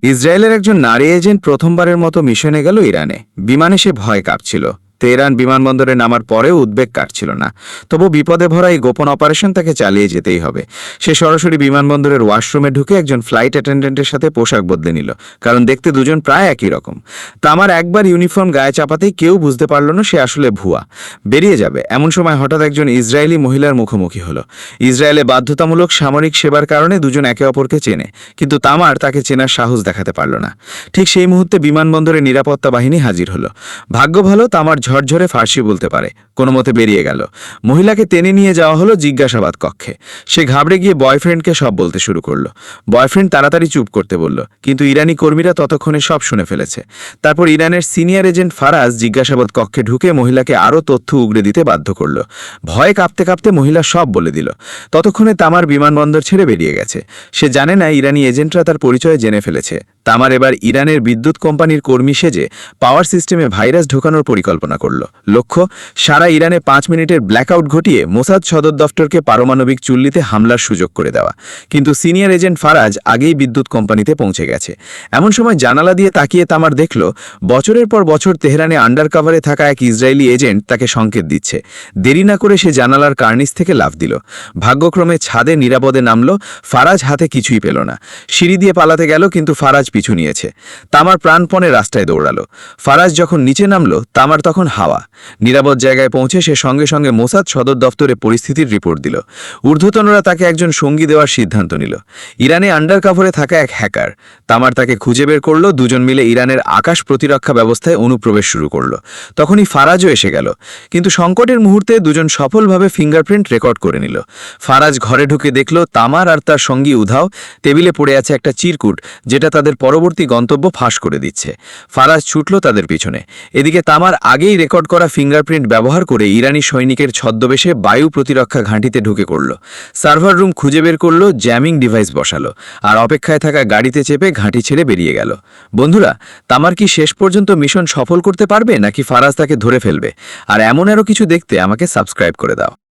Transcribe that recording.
ইসরায়েলের একজন নারী এজেন্ট প্রথমবারের মতো মিশনে গেল ইরানে। বিমানে সে ভয় কাঁপছিল। তেহরান বিমানবন্দরে নামার পরেও উদ্বেগ কাটছিল না। তবু বিপদে ভরা এই গোপন অপারেশন তাকে চালিয়ে যেতেই হবে। সে সরাসরি বিমানবন্দরের ওয়াশরুমে ঢুকে একজন ফ্লাইট অ্যাটেন্ডেন্টের সাথে পোশাক বদলে নিল, কারণ দেখতে দুজন প্রায় একই রকম। তামার একবার ইউনিফর্ম গায়ে চাপাতেই কেউ বুঝতে পারল না সে আসলে ভুয়া। বেরিয়ে যাবে এমন সময় হঠাৎ একজন ইসরায়েলি মহিলার মুখোমুখি হলো। ইসরায়েলে বাধ্যতামূলক সামরিক সেবার কারণে দুজন একে অপরকে চেনে, কিন্তু তামার তাকে চেনার সাহস দেখাতে পারল না। ঠিক সেই মুহূর্তে বিমানবন্দরে নিরাপত্তা বাহিনী হাজির হলো। ভাগ্য ভালো, তামার ঝরঝরে ফার্সি বলতে পারে। কোনো মতে বেরিয়ে গেল। মহিলাকে টেনে নিয়ে যাওয়া হলো জিজ্ঞাসাবাদ কক্ষে। সে ঘাবড়ে গিয়ে বয়ফ্রেন্ডকে সব বলতে শুরু করলো। বয়ফ্রেন্ড তাড়াতাড়ি চুপ করতে বলল, কিন্তু ইরানি কর্মীরা ততক্ষণে সব শুনে ফেলেছে। তারপর ইরানের সিনিয়র এজেন্ট ফারাজ জিজ্ঞাসাবাদ কক্ষে ঢুকে মহিলাকে আরও তথ্য উগড়ে দিতে বাধ্য করল। ভয়ে কাঁপতে কাঁপতে মহিলা সব বলে দিল। ততক্ষণে তামার বিমানবন্দর ছেড়ে বেরিয়ে গেছে। সে জানে না ইরানি এজেন্টরা তার পরিচয় জেনে ফেলেছে। তামার এবার ইরানের বিদ্যুৎ কোম্পানির কর্মী সেজে পাওয়ার সিস্টেমে ভাইরাস ঢোকানোর পরিকল্পনা করল। লক্ষ্য, সারা ইরানে 5 মিনিটের ব্ল্যাকআউট ঘটিয়ে মোসাদ সদর দফতরকে পারমাণবিক চুল্লিতে হামলার সুযোগ করে দেওয়া। কিন্তু সিনিয়র এজেন্ট ফারাজ আগেই বিদ্যুৎ কোম্পানিতে পৌঁছে গেছে। এমন সময় জানালা দিয়ে তাকিয়ে তামার দেখল বছরের পর বছর তেহরানে আন্ডারকভারে থাকা এক ইসরায়েলি এজেন্ট তাকে সংকেত দিচ্ছে। দেরি না করে সে জানালার কার্নিস থেকে লাফ দিল। ভাগ্যক্রমে ছাদে নিরাপদে নামল। ফারাজ হাতে কিছুই পেল না। সিঁড়ি দিয়ে পালাতে গেল, কিন্তু ফারাজ পিছু নিয়েছে। তামার প্রাণপণে রাস্তায় দৌড়ালো। ফারাজ যখন নিচে নামল, তামার তখন হাওয়া। নিরাপদ জায়গায় পৌঁছে সে সঙ্গে সঙ্গে মোসাদ সদর দফতরে পরিস্থিতির রিপোর্ট দিল। ঊর্ধ্বতনরা তাকে একজন সঙ্গী দেওয়ার সিদ্ধান্ত নিল। ইরানে আন্ডারকভারে থাকা এক হ্যাকার। তামার তাকে খুঁজে বের করল। দুজন মিলে ইরানের আকাশ প্রতিরক্ষা ব্যবস্থায় অনুপ্রবেশ শুরু করল। তখনই ফারাজও এসে গেল। কিন্তু সংকটের মুহূর্তে দুজন সফলভাবে ফিঙ্গারপ্রিন্ট রেকর্ড করে নিল। ফারাজ ঘরে ঢুকে দেখল তামার আর তার সঙ্গী উধাও। টেবিলে পড়ে আছে একটা চিরকুট, যেটা তাদের পরবর্তী গন্তব্য ফাঁস করে দিচ্ছে। ফারাজ ছুটল তাদের পিছনে। এদিকে তামার আগেই রেকর্ড করা ফিঙ্গারপ্রিন্ট ব্যবহার করে ইরানি সৈনিকের ছদ্মবেশে বায়ু প্রতিরক্ষা ঘাঁটিতে ঢুকে করল। সার্ভার রুম খুঁজে বের করল, জ্যামিং ডিভাইস বসালো, আর অপেক্ষায় থাকা গাড়িতে চেপে ঘাঁটি ছেড়ে বেরিয়ে গেল। বন্ধুরা, তামার কি শেষ পর্যন্ত মিশন সফল করতে পারবে, নাকি ফারাজ তাকে ধরে ফেলবে? আর এমন আরও কিছু দেখতে আমাকে সাবস্ক্রাইব করে দাও।